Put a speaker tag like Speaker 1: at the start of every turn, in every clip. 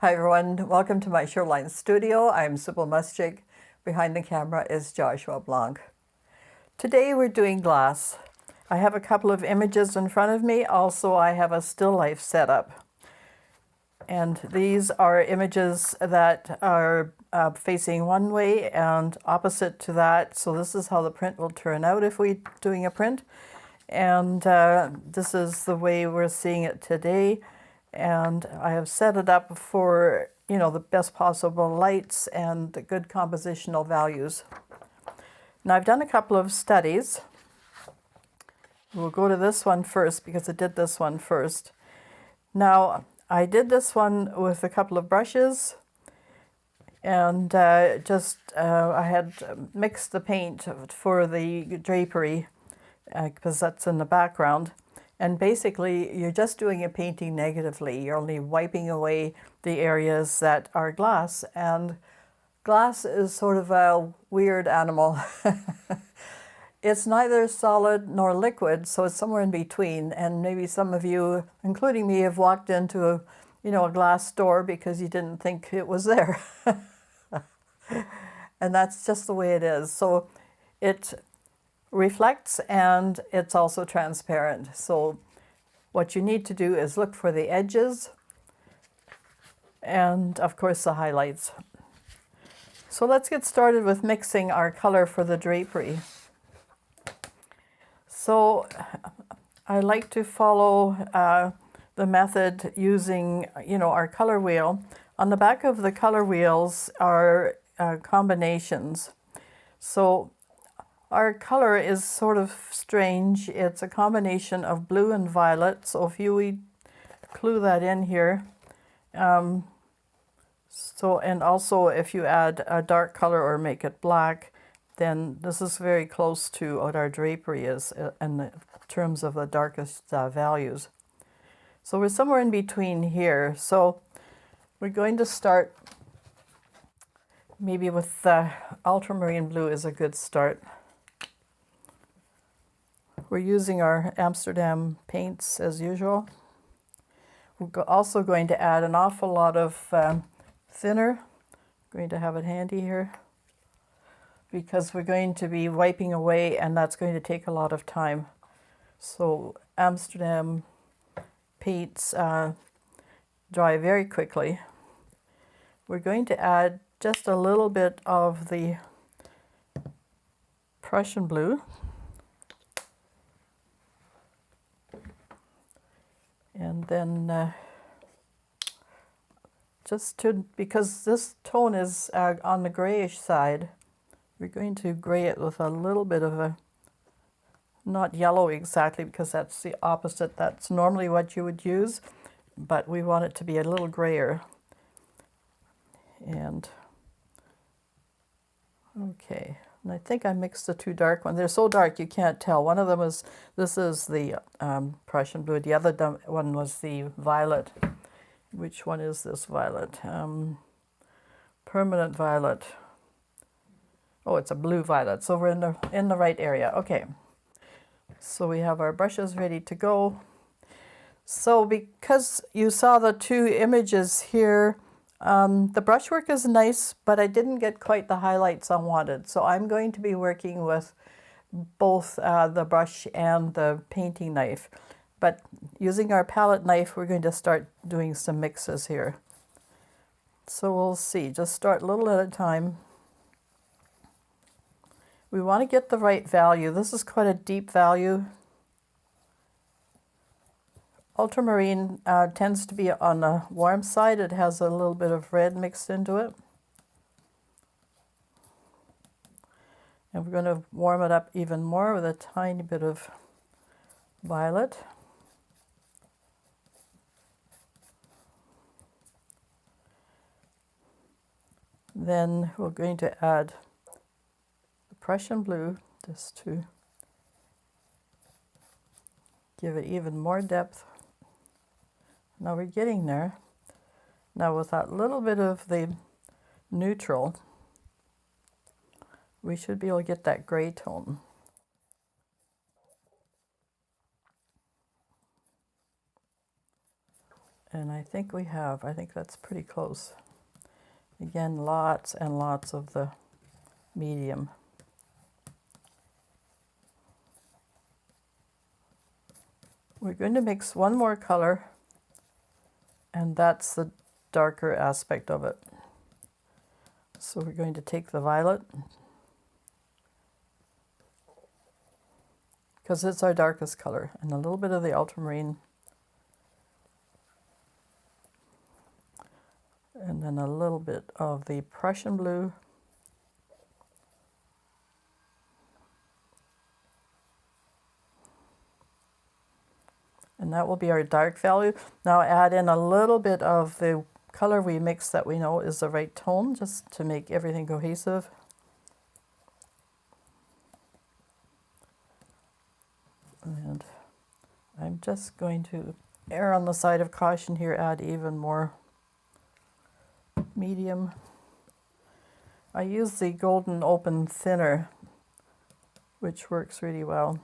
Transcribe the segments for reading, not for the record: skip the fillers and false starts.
Speaker 1: Hi everyone, welcome to my Shoreline studio. I'm Sybil Muschig. Behind the camera is Joshua Blanc. Today we're doing glass. I have a couple of images in front of me. Also, I have a still life setup. And these are images that are facing one way and opposite to that. So this is how the print will turn out if we're doing a print. And this is the way we're seeing it today. And I have set it up for, the best possible lights and good compositional values. Now I've done a couple of studies. We'll go to this one first because I did this one first. Now I did this one with a couple of brushes and I had mixed the paint for the drapery because that's in the background. And basically, you're just doing a painting negatively. You're only wiping away the areas that are glass. And glass is sort of a weird animal. It's neither solid nor liquid, so it's somewhere in between. And maybe some of you, including me, have walked into a glass store because you didn't think it was there. And that's just the way it is. So it reflects and it's also transparent. So what you need to do is look for the edges and of course the highlights. So let's get started with mixing our color for the drapery. So I like to follow the method using our color wheel. On the back of the color wheels are combinations. So our color is sort of strange. It's a combination of blue and violet. So if we clue that in here. And also if you add a dark color or make it black, then this is very close to what our drapery is in terms of the darkest values. So we're somewhere in between here. So we're going to start maybe with ultramarine blue is a good start. We're using our Amsterdam paints as usual. We're also going to add an awful lot of thinner. I'm going to have it handy here because we're going to be wiping away and that's going to take a lot of time. So Amsterdam paints dry very quickly. We're going to add just a little bit of the Prussian blue. And then because this tone is on the grayish side, we're going to gray it with a little bit of a, not yellow exactly because that's the opposite. That's normally what you would use, but we want it to be a little grayer. And okay. And I think I mixed the two dark ones. They're so dark you can't tell. One of them is, this is the Prussian blue. The other one was the violet. Which one is this violet? Permanent violet. Oh, it's a blue violet. So we're in the right area. Okay. So we have our brushes ready to go. So because you saw the two images here, the brushwork is nice, but I didn't get quite the highlights I wanted. So I'm going to be working with both the brush and the painting knife. But using our palette knife, we're going to start doing some mixes here. So we'll see. Just start a little at a time. We want to get the right value. This is quite a deep value. Ultramarine tends to be on the warm side. It has a little bit of red mixed into it. And we're going to warm it up even more with a tiny bit of violet. Then we're going to add the Prussian blue just to give it even more depth. Now we're getting there. Now with that little bit of the neutral, we should be able to get that gray tone. And I think we have. I think that's pretty close. Again, lots and lots of the medium. We're going to mix one more color, and that's the darker aspect of it. So we're going to take the violet, because it's our darkest color, and a little bit of the ultramarine, and then a little bit of the Prussian blue, and that will be our dark value. Now add in a little bit of the color we mixed that we know is the right tone, just to make everything cohesive. And I'm just going to err on the side of caution here, add even more medium. I use the Golden Open Thinner, which works really well.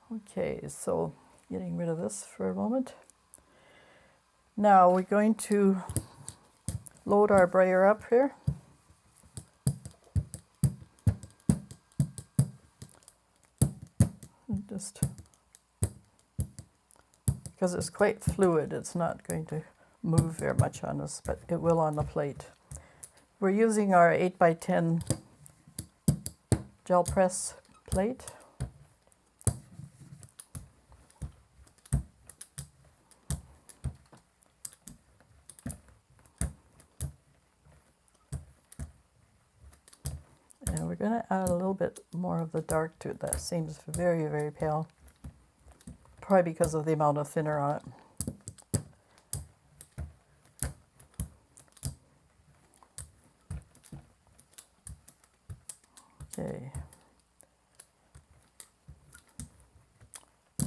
Speaker 1: Okay, so getting rid of this for a moment. Now we're going to load our brayer up here. Just because it's quite fluid, it's not going to move very much on us, but it will on the plate. We're using our 8x10 gel press plate. And we're going to add a little bit more of the dark to it. That seems very, very pale. Probably because of the amount of thinner on it. Okay.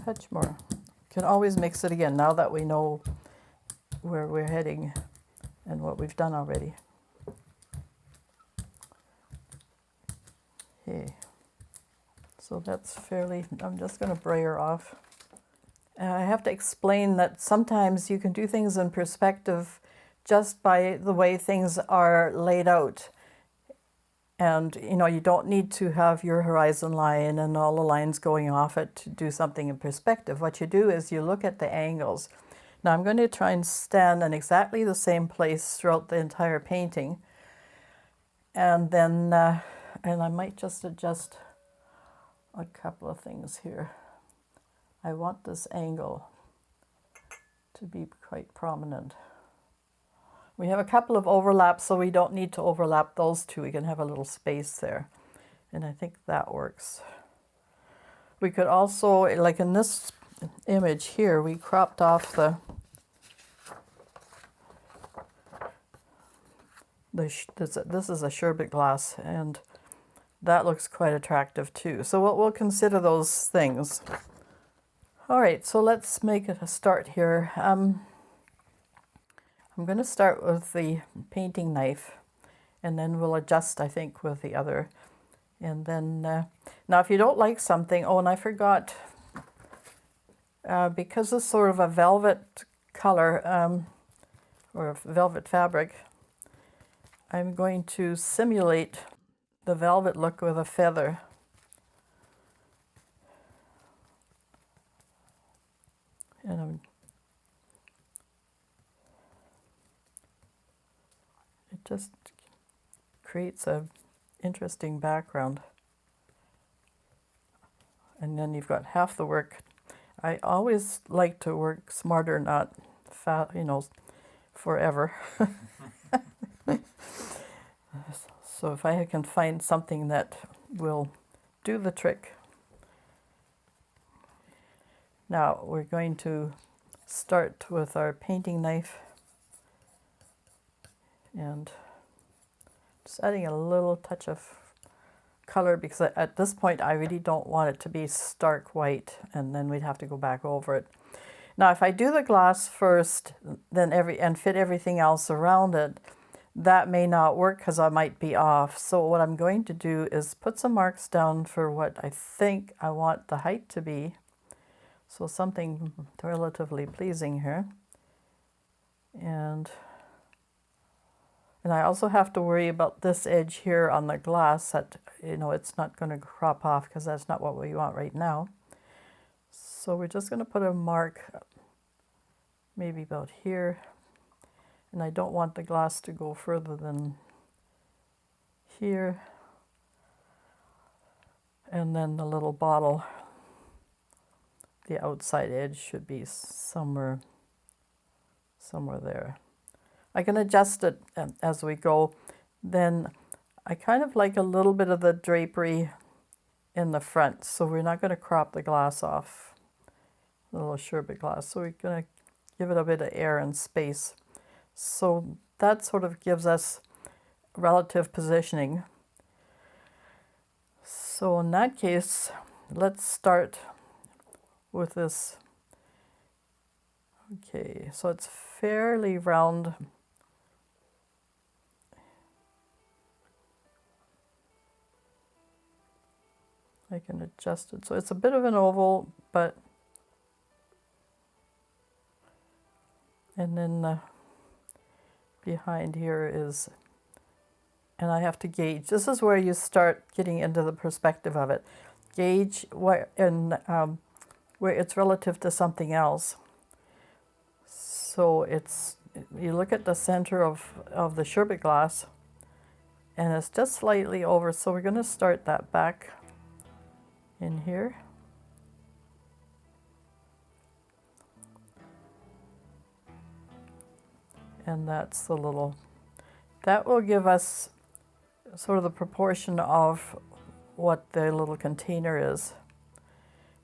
Speaker 1: Touch more. Can always mix it again now that we know where we're heading and what we've done already. Okay. So that's fairly, I'm just going to brayer off. I have to explain that sometimes you can do things in perspective just by the way things are laid out. And, you know, you don't need to have your horizon line and all the lines going off it to do something in perspective. What you do is you look at the angles. Now I'm going to try and stand in exactly the same place throughout the entire painting. And then, and I might just adjust a couple of things here. I want this angle to be quite prominent. We have a couple of overlaps, so we don't need to overlap those two. We can have a little space there. And I think that works. We could also, like in this image here, we cropped off this is a sherbet glass, and that looks quite attractive too. So we'll consider those things. All right, so let's make it a start here. I'm going to start with the painting knife, and then we'll adjust, I think, with the other. And then, now if you don't like something, oh, and I forgot, because it's sort of a velvet color, or a velvet fabric, I'm going to simulate the velvet look with a feather. And it just creates an interesting background. And then you've got half the work. I always like to work smarter, not fat, you know, forever. So if I can find something that will do the trick. Now we're going to start with our painting knife and just adding a little touch of color, because at this point I really don't want it to be stark white, and then we'd have to go back over it. Now if I do the glass first, then and fit everything else around it, that may not work because I might be off. So what I'm going to do is put some marks down for what I think I want the height to be. So something relatively pleasing here. And I also have to worry about this edge here on the glass that, you know, it's not going to crop off because that's not what we want right now. So we're just going to put a mark maybe about here. And I don't want the glass to go further than here. And then the little bottle, the outside edge should be somewhere there. I can adjust it as we go. Then I kind of like a little bit of the drapery in the front, so we're not going to crop the glass off, the little sherbet glass. So we're going to give it a bit of air and space. So that sort of gives us relative positioning. So in that case, let's start with this. Okay, so it's fairly round. I can adjust it. So it's a bit of an oval, but, and then behind here is, and I have to gauge. This is where you start getting into the perspective of it. Gauge where it's relative to something else. So it's, you look at the center of the sherbet glass, and it's just slightly over. So we're going to start that back in here. And that's the little, that will give us sort of the proportion of what the little container is,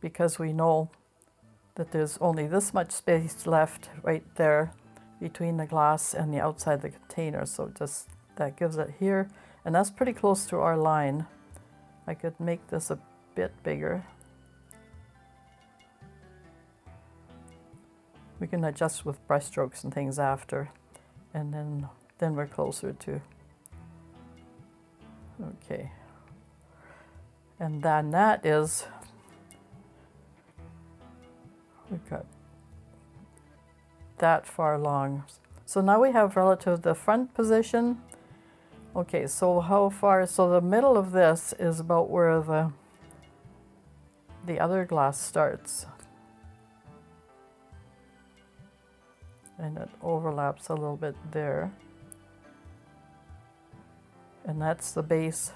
Speaker 1: because we know that there's only this much space left right there between the glass and the outside of the container. So just, that gives it here, and that's pretty close to our line. I could make this a bit bigger. We can adjust with brush strokes and things after, and then we're closer to, okay. And then that is, we've got that far along. So now we have relative to the front position. Okay, so how far, so the middle of this is about where the other glass starts. And it overlaps a little bit there. And that's the base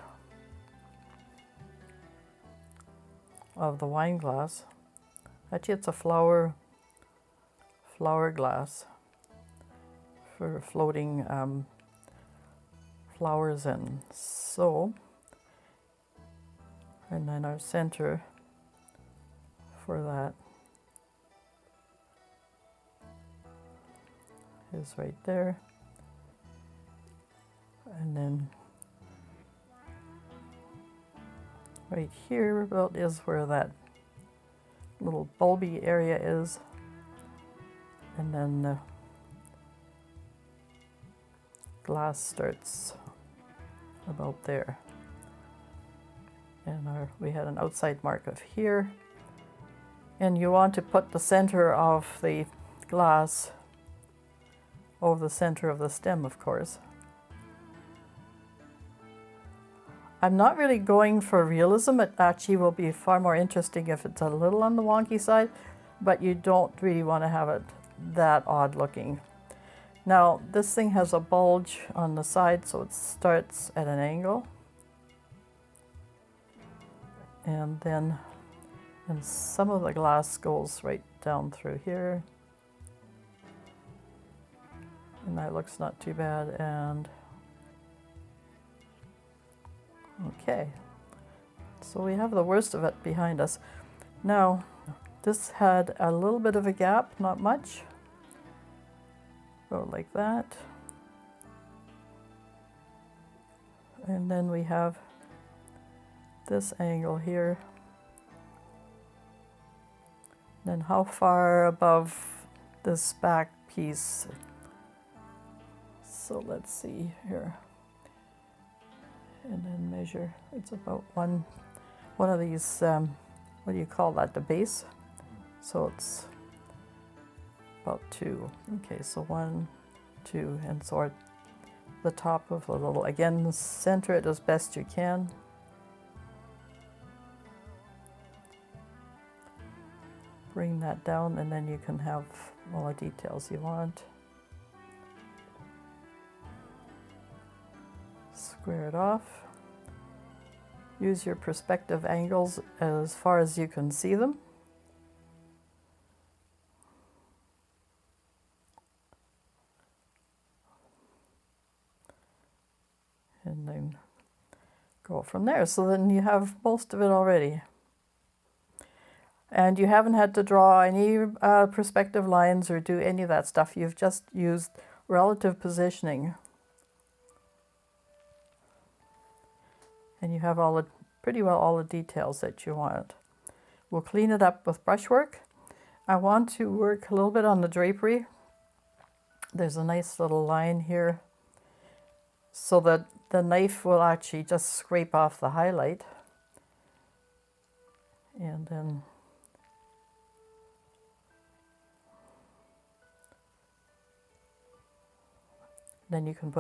Speaker 1: of the wine glass. Actually, it's a flower glass for floating flowers in. So, and then our center for that is right there. And then right here about is where that little bulby area is. And then the glass starts about there. And we had an outside mark of here. And you want to put the center of the glass over the center of the stem, of course. I'm not really going for realism. It actually will be far more interesting if it's a little on the wonky side, but you don't really want to have it that odd looking. Now, this thing has a bulge on the side, so it starts at an angle. And then, and some of the glass goes right down through here. And that looks not too bad. And okay, so we have the worst of it behind us. Now, this had a little bit of a gap, not much. Go like that. And then we have this angle here. Then how far above this back piece? So let's see here. And then measure. It's about one of these, what do you call that, the base? So it's about 2. Okay, so 1, 2, and sort the top of the little, again, center it as best you can. Bring that down, and then you can have all the details you want. Square it off. Use your perspective angles as far as you can see them. And then go from there. So then you have most of it already. And you haven't had to draw any perspective lines or do any of that stuff. You've just used relative positioning. And you have pretty well all the details that you want. We'll clean it up with brushwork. I want to work a little bit on the drapery. There's a nice little line here, so that the knife will actually just scrape off the highlight. And then you can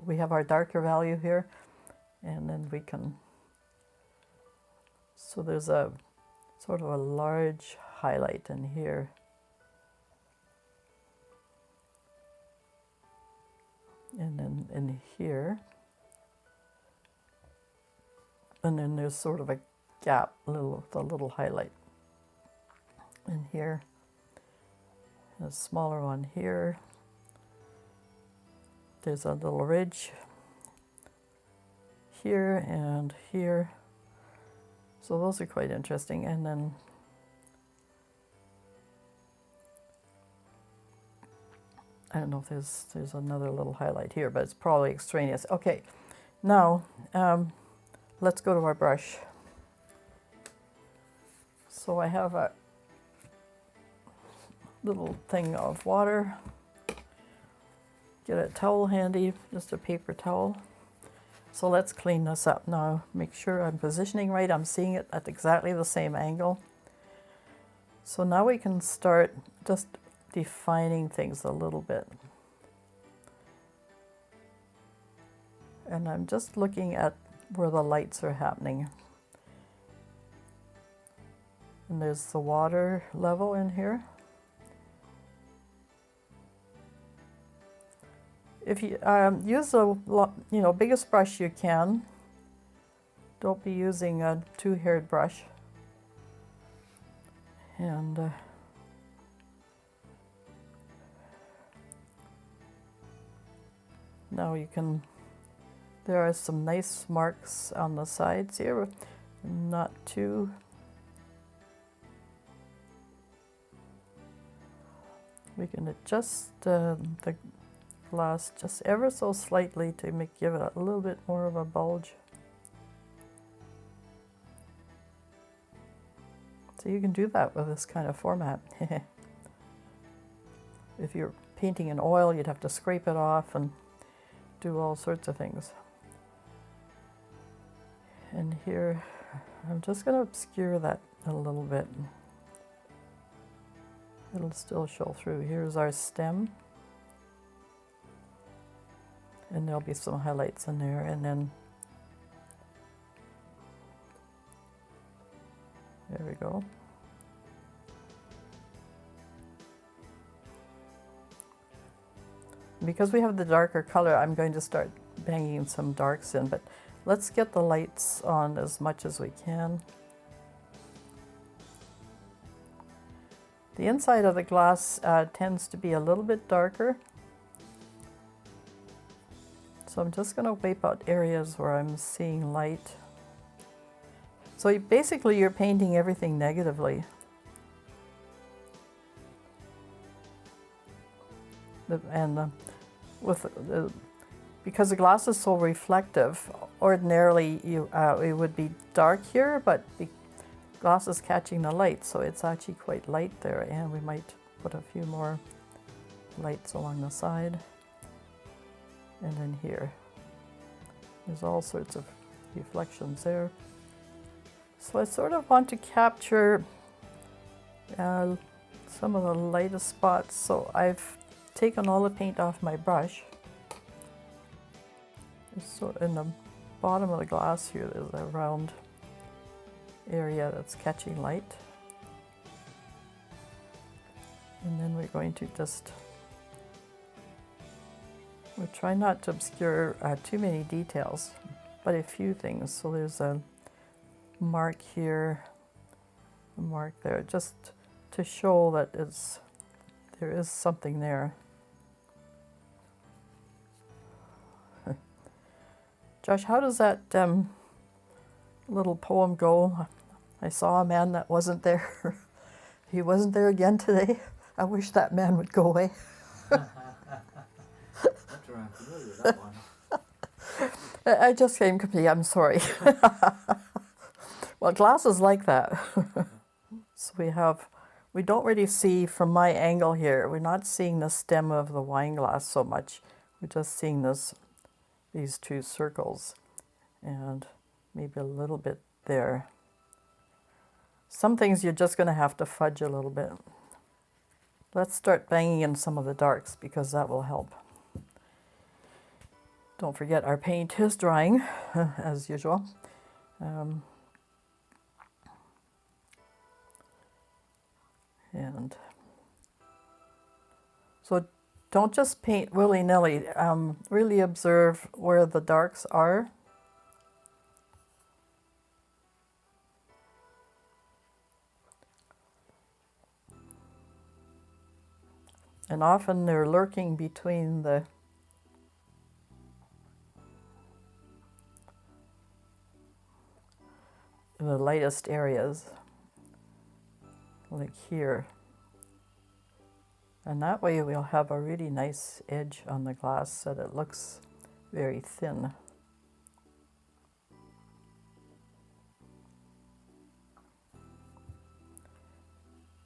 Speaker 1: we have our darker value here, and then we can, so there's a sort of a large highlight in here. And then in here, and then there's sort of a gap, a little highlight in here, a smaller one here. There's a little ridge here and here. So those are quite interesting. And then I don't know if there's another little highlight here, but it's probably extraneous. Okay, now let's go to our brush. So I have a little thing of water. Get a towel handy, just a paper towel. So let's clean this up now. Make sure I'm positioning right. I'm seeing it at exactly the same angle. So now we can start just defining things a little bit. And I'm just looking at where the lights are happening. And there's the water level in here. If you use the biggest brush you can, don't be using a two-haired brush. And now you can, there are some nice marks on the sides here, not too. We can adjust the glass just ever so slightly to give it a little bit more of a bulge. So you can do that with this kind of format. If you're painting in oil, you'd have to scrape it off and do all sorts of things. And here, I'm just going to obscure that a little bit. It'll still show through. Here's our stem. And there'll be some highlights in there, and then there we go. Because we have the darker color, I'm going to start banging some darks in, but let's get the lights on as much as we can. The inside of the glass tends to be a little bit darker. So I'm just going to wipe out areas where I'm seeing light. So basically you're painting everything negatively. Because the glass is so reflective, ordinarily it would be dark here, but the glass is catching the light, so it's actually quite light there, and we might put a few more lights along the side. And then here, there's all sorts of reflections there. So I sort of want to capture some of the lightest spots. So I've taken all the paint off my brush. So in the bottom of the glass here, there's a round area that's catching light. And then we're going to just, we'll try not to obscure too many details, but a few things. So there's a mark here, a mark there, just to show that there is something there. Josh, how does that little poem go? I saw a man that wasn't there. He wasn't there again today. I wish that man would go away.
Speaker 2: That's where I'm familiar with that one.
Speaker 1: I just came complete. I'm sorry. Well, glass is like that. So we don't really see from my angle here, we're not seeing the stem of the wine glass so much. We're just seeing these two circles and maybe a little bit there. Some things you're just going to have to fudge a little bit. Let's start banging in some of the darks because that will help. Don't forget our paint is drying as usual. And so don't just paint willy-nilly. Really observe where the darks are. And often they're lurking between the lightest areas, like here. And that way we'll have a really nice edge on the glass so that it looks very thin.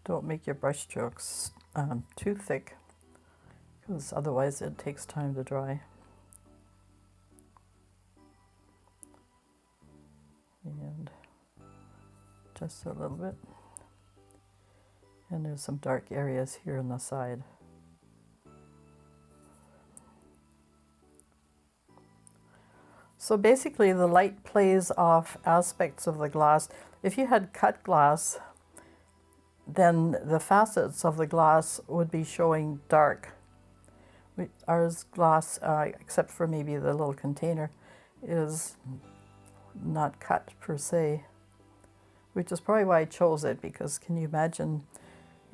Speaker 1: Don't make your brush strokes too thick, because otherwise it takes time to dry. And just a little bit. And there's some dark areas here on the side. So basically the light plays off aspects of the glass. If you had cut glass, then the facets of the glass would be showing dark. Ours glass, except for maybe the little container, is not cut per se, which is probably why I chose it, because can you imagine,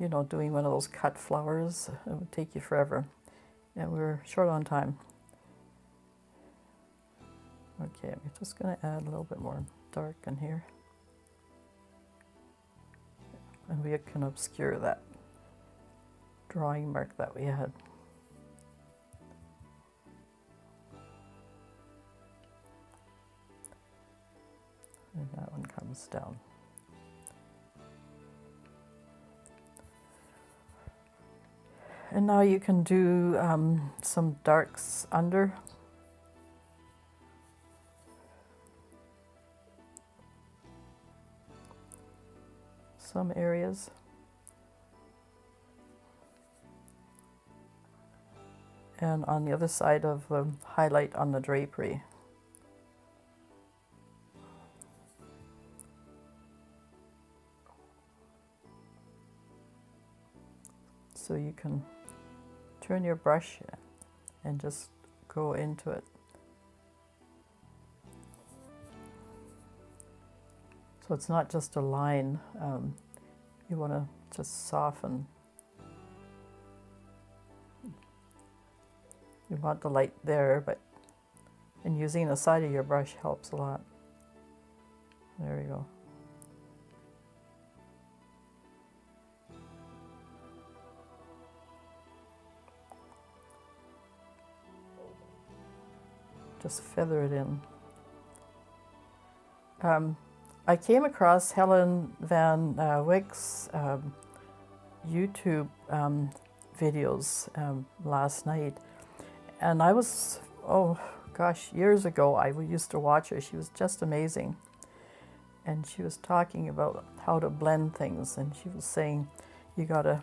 Speaker 1: you know, doing one of those cut flowers? It would take you forever. And we're short on time. Okay, I'm just going to add a little bit more dark in here. And we can obscure that drawing mark that we had. And that one comes down. And now you can do some darks under. Some areas. And on the other side of the highlight on the drapery. So you can turn your brush and just go into it. So it's not just a line. You want to just soften. You want the light there, and using the side of your brush helps a lot. There we go. Just feather it in. I came across Helen Van Wyck's YouTube videos last night, and I was, oh gosh, years ago I used to watch her. She was just amazing. and she was talking about how to blend things, and she was saying you gotta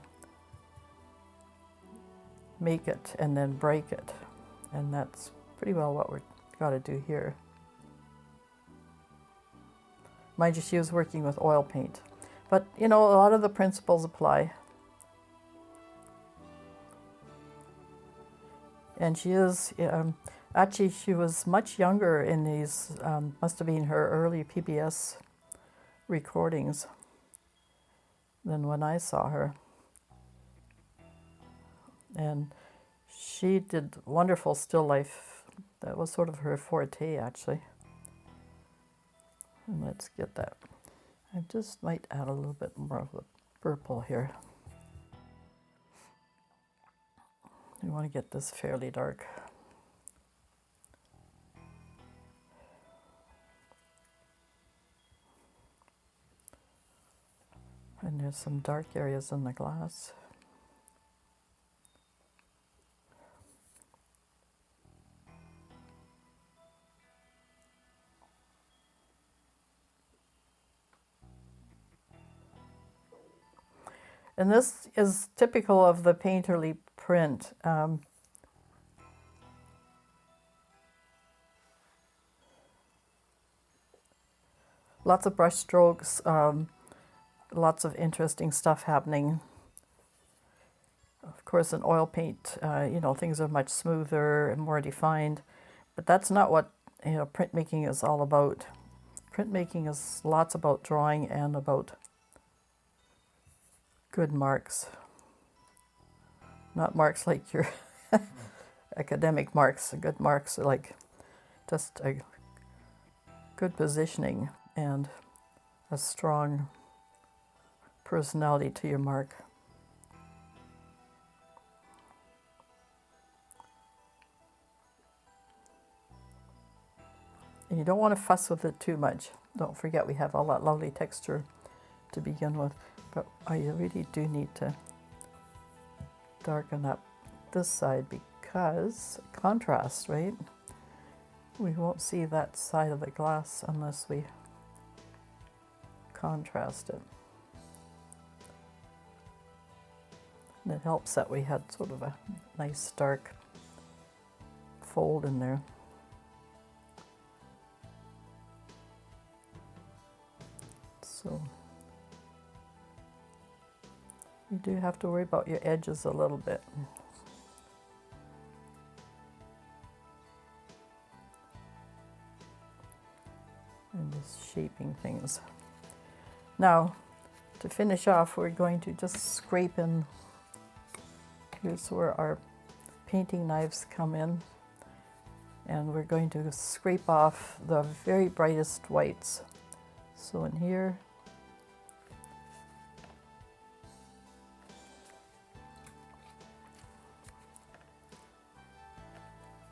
Speaker 1: make it and then break it, and that's pretty well what we're gotta do here. Mind you, she was working with oil paint, but you know, a lot of the principles apply. And she is, actually she was much younger in these, must have been her early PBS recordings than when I saw her. And she did wonderful still life. That was sort of her forte, actually. And let's get that. I just might add a little bit more of the purple here. We want to get this fairly dark. And there's some dark areas in the glass. And this is typical of the painterly print. Lots of brush strokes, lots of interesting stuff happening. Of course, in oil paint, you know, things are much smoother and more defined, but that's not what, you know, printmaking is all about. Printmaking is lots about drawing and about good marks. Not marks like your academic marks. Good marks are like just a good positioning and a strong personality to your mark. And you don't want to fuss with it too much. Don't forget we have all that lovely texture to begin with, but I really do need to darken up this side because contrast, right? We won't see that side of the glass unless we contrast it. And it helps that we had sort of a nice dark fold in there. So you do have to worry about your edges a little bit. And just shaping things. Now, to finish off, we're going to just scrape in. Here's where our painting knives come in. And we're going to scrape off the very brightest whites. So in here,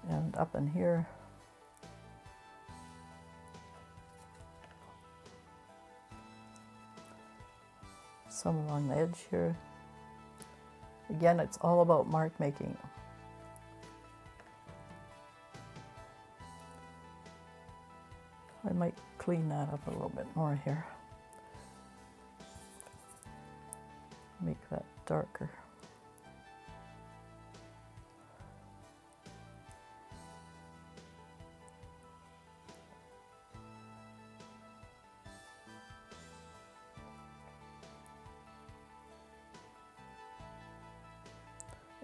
Speaker 1: and up in here. Some along the edge here. Again, it's all about mark making. I might clean that up a little bit more here. Make that darker.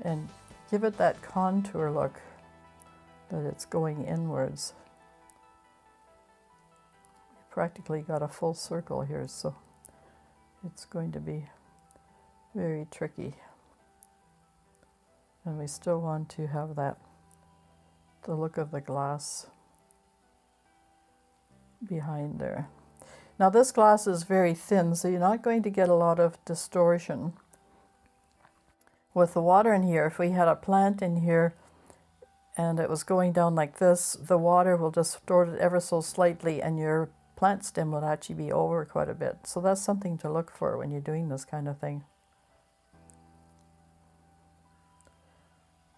Speaker 1: And give it that contour look, that it's going inwards. You practically got a full circle here, so it's going to be very tricky. And we still want to have that, the look of the glass behind there. Now this glass is very thin, so you're not going to get a lot of distortion. With the water in here, if we had a plant in here and it was going down like this, the water will distort it ever so slightly and your plant stem would actually be over quite a bit. So that's something to look for when you're doing this kind of thing.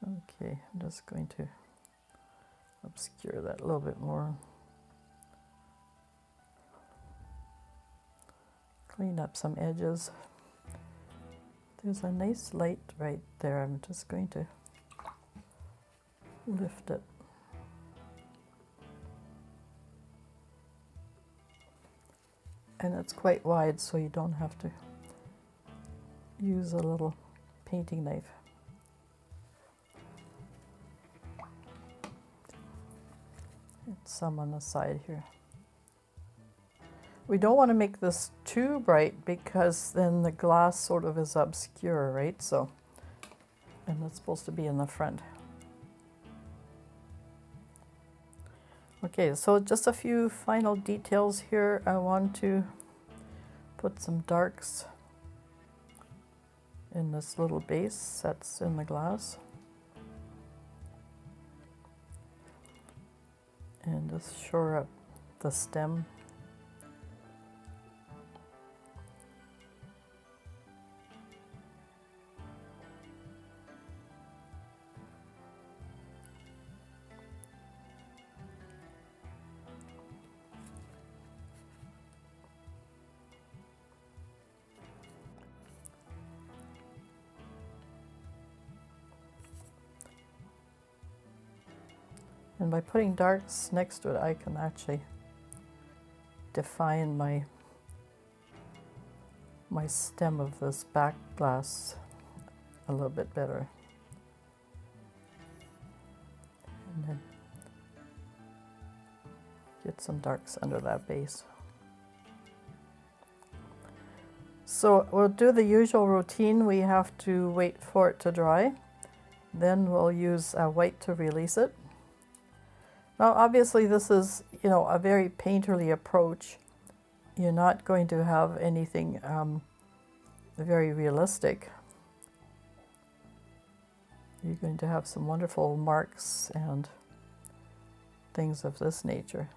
Speaker 1: Okay, I'm just going to obscure that a little bit more. clean up some edges. There's a nice light right there. I'm just going to lift it. And it's quite wide, so you don't have to use a little painting knife. And some on the side here. We don't want to make this too bright because then the glass sort of is obscure, right? So, and it's supposed to be in the front. Okay, so just a few final details here. I want to put some darks in this little base that's in the glass. And just shore up the stem. And by putting darks next to it, I can actually define my stem of this back glass a little bit better. And then get some darks under that base. So we'll do the usual routine. We have to wait for it to dry. Then we'll use white to release it. Now, obviously, this is, a very painterly approach. You're not going to have anything very realistic. You're going to have some wonderful marks and things of this nature.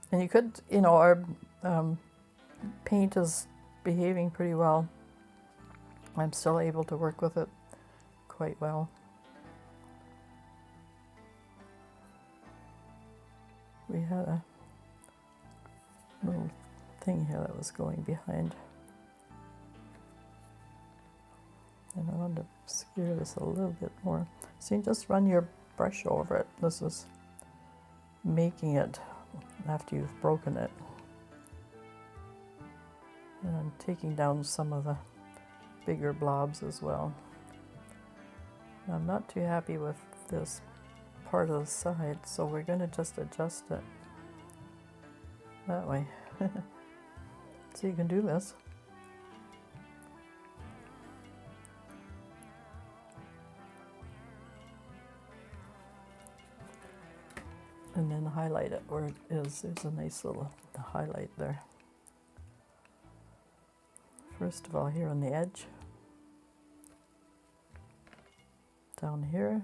Speaker 1: And you could, our paint is behaving pretty well. I'm still able to work with it quite well. We had a little thing here that was going behind. And I want to obscure this a little bit more. So you just run your brush over it. This is making it after you've broken it. And I'm taking down some of the bigger blobs as well. I'm not too happy with this part of the side, so we're going to just adjust it that way. So you can do this. And then highlight it where it is. There's a nice little highlight there. First of all, here on the edge. Down here,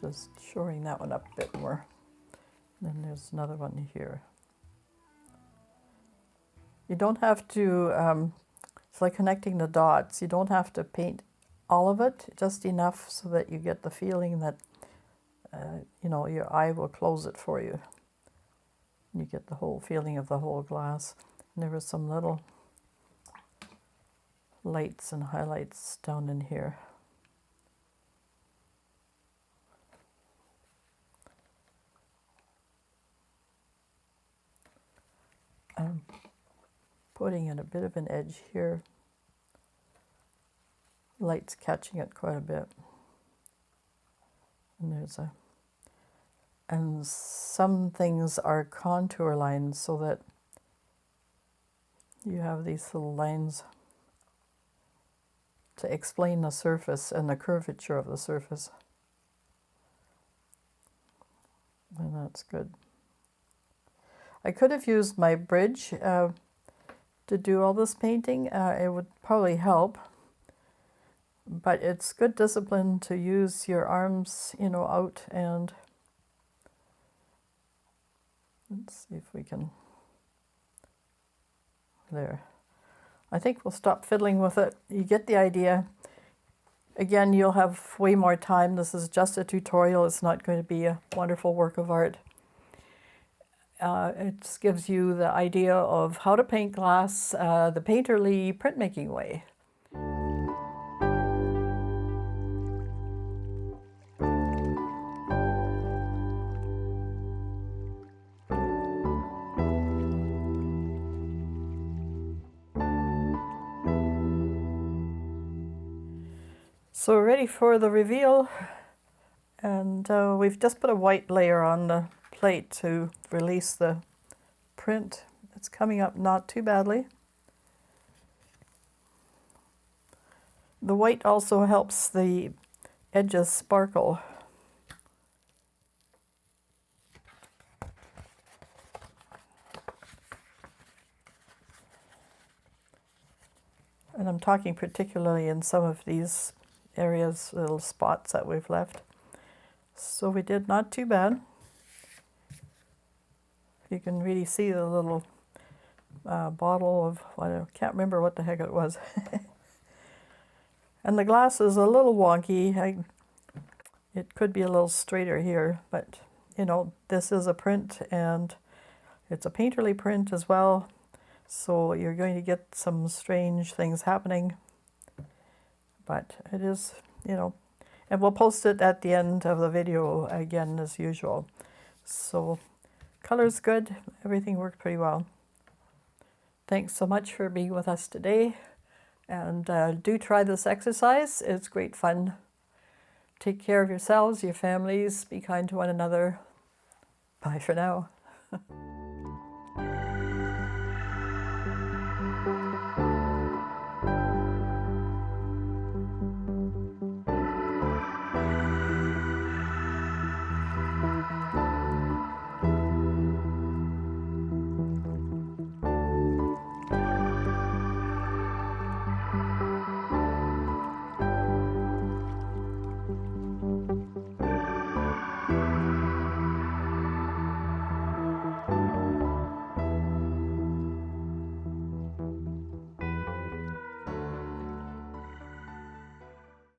Speaker 1: just shoring that one up a bit more. And then there's another one here. You don't have to, it's like connecting the dots. You don't have to paint all of it, just enough so that you get the feeling that, your eye will close it for you. You get the whole feeling of the whole glass. And there were some little lights and highlights down in here. I'm putting in a bit of an edge here. Light's catching it quite a bit. And some things are contour lines so that you have these little lines to explain the surface and the curvature of the surface. And that's good. I could have used my bridge to do all this painting. It would probably help. But it's good discipline to use your arms, out, and let's see if we can, there. I think we'll stop fiddling with it. You get the idea. Again, you'll have way more time. This is just a tutorial. It's not going to be a wonderful work of art. It gives you the idea of how to paint glass the painterly printmaking way. So we're ready for the reveal, and we've just put a white layer on the plate to release the print. It's coming up not too badly. The white also helps the edges sparkle. And I'm talking particularly in some of these areas, little spots that we've left. So we did not too bad. You can really see the little bottle of, I can't remember what the heck it was. And the glass is a little wonky. It could be a little straighter here, but you know, this is a print and it's a painterly print as well. So you're going to get some strange things happening. But it is, you know, and we'll post it at the end of the video again as usual. So color's good, everything worked pretty well. Thanks so much for being with us today, and do try this exercise. It's great fun. Take care of yourselves, your families, be kind to one another. Bye for now.